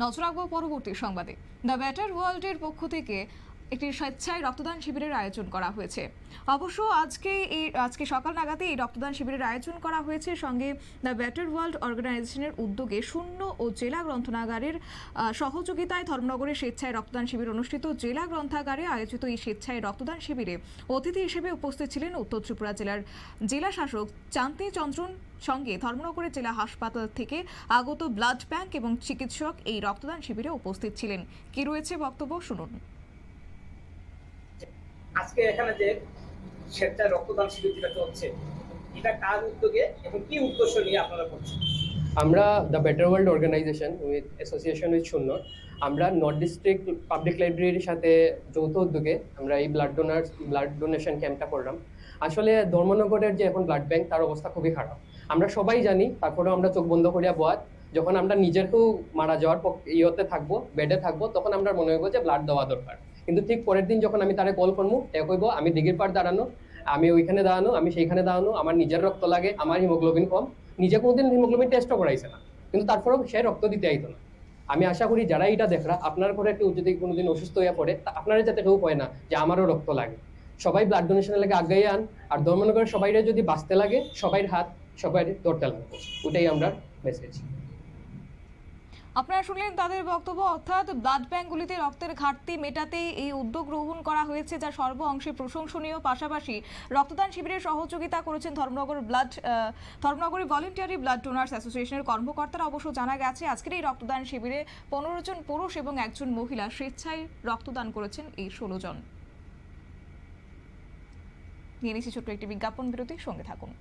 নজর রাখবো পরবর্তী সংবাদে। দ্য বেটার ওয়ার্ল্ডের পক্ষ থেকে একটি স্বেচ্ছায় রক্তদান শিবিরের আয়োজন করা হয়েছে। অবশ্য আজকে সকাল নাগাদে এই রক্তদান শিবিরের আয়োজন করা হয়েছে। সঙ্গে দ্য বেটার ওয়ার্ল্ড অর্গানাইজেশনের উদ্যোগে শূন্য ও জেলা গ্রন্থাগারের সহযোগিতায় ধর্মনগরে স্বেচ্ছায় রক্তদান শিবির অনুষ্ঠিত। জেলা গ্রন্থাগারে আয়োজিত এই স্বেচ্ছায় রক্তদান শিবিরে অতিথি হিসেবে উপস্থিত ছিলেন উত্তর ত্রিপুরা জেলার জেলা শাসক চান্তে চন্দ্রন। সঙ্গে ধর্মনগরের জেলা হাসপাতাল থেকে আগত ব্লাড ব্যাংক এবং চিকিৎসক এই রক্তদান শিবিরে উপস্থিত ছিলেন। কি রয়েছে বক্তব্য শুনুন। আজকে এখানে যে স্বেচ্ছায় রক্তদান শিবির যেটা চলছে, এটা কার উদ্যোগে এবং কি উদ্দেশ্য নিয়ে আপনারা করছেন? আমরা the better world organisation with association with শূন্য, আমরা নর্থ ডিস্ট্রিক্ট পাবলিক লাইব্রেরির সাথে যৌথ উদ্যোগে আমরা এই ব্লাড ডোনেশন ক্যাম্পটা করলাম। আসলে ধর্মনগরের যে এখন ব্লাড ব্যাংক, তার অবস্থা খুবই খারাপ, আমরা সবাই জানি। তারপরেও আমরা চোখ বন্ধ করিয়া বয়াত, যখন আমরা নিজেরকেও মারা যাওয়ার ইয়েতে থাকবো, বেডে থাকবো, তখন আমরা মনে হইব যে ব্লাড দেওয়া দরকার। কিন্তু ঠিক পরের দিন যখন আমি তারে কল করবো, এ কইব আমি দিঘির পাড় দাঁড়ানো, আমি ওইখানে দাঁড়ানো, আমি সেইখানে দাঁড়ানো, আমার নিজের রক্ত লাগে, আমার হিমোগ্লোবিন কম। নিজে কোনোদিন হিমোগ্লোবিন টেস্টও করাইছে না, কিন্তু তারপরেও সে রক্ত দিতে আইতো না। আমি আশা করি যারা এটা দেখরা, আপনার ঘরে কেউ যদি কোনোদিন অসুস্থ হয়ে পড়ে, আপনারা যাতে কেউ কয় না যে আমারও রক্ত লাগে। সবাই ব্লাড ডোনেশনের লাগে আগাই আন, আর ধর্মনগরের সবাইরে যদি বাঁচতে লাগে, সবাই হাত সবাই ধরতে লাগবে। ওটাই আমরা মেসেজ। আপনারা শুনলেন তাদের বক্তব্য। অর্থাৎ ব্লাড ব্যাংকগুলিতে রক্তের ঘাটতি মেটাতে এই উদ্যোগ গ্রহণ করা হয়েছে, যা সর্ব অংশে প্রশংসনীয়। পাশাপাশি রক্তদান শিবিরে সহযোগিতা করেছেন ধর্মনগর ভলেন্টিয়ারি ব্লাড ডোনার্স অ্যাসোসিয়েশনের কর্মকর্তারা। অবশ্য জানা গেছে আজকের এই রক্তদান শিবিরে 15 জন পুরুষ এবং 1 জন মহিলা স্বেচ্ছায় রক্তদান করেছেন এই 16 জন। নিয়ে নিচ্ছি ছোট্ট একটি বিজ্ঞাপন বিরতি, সঙ্গে থাকুন।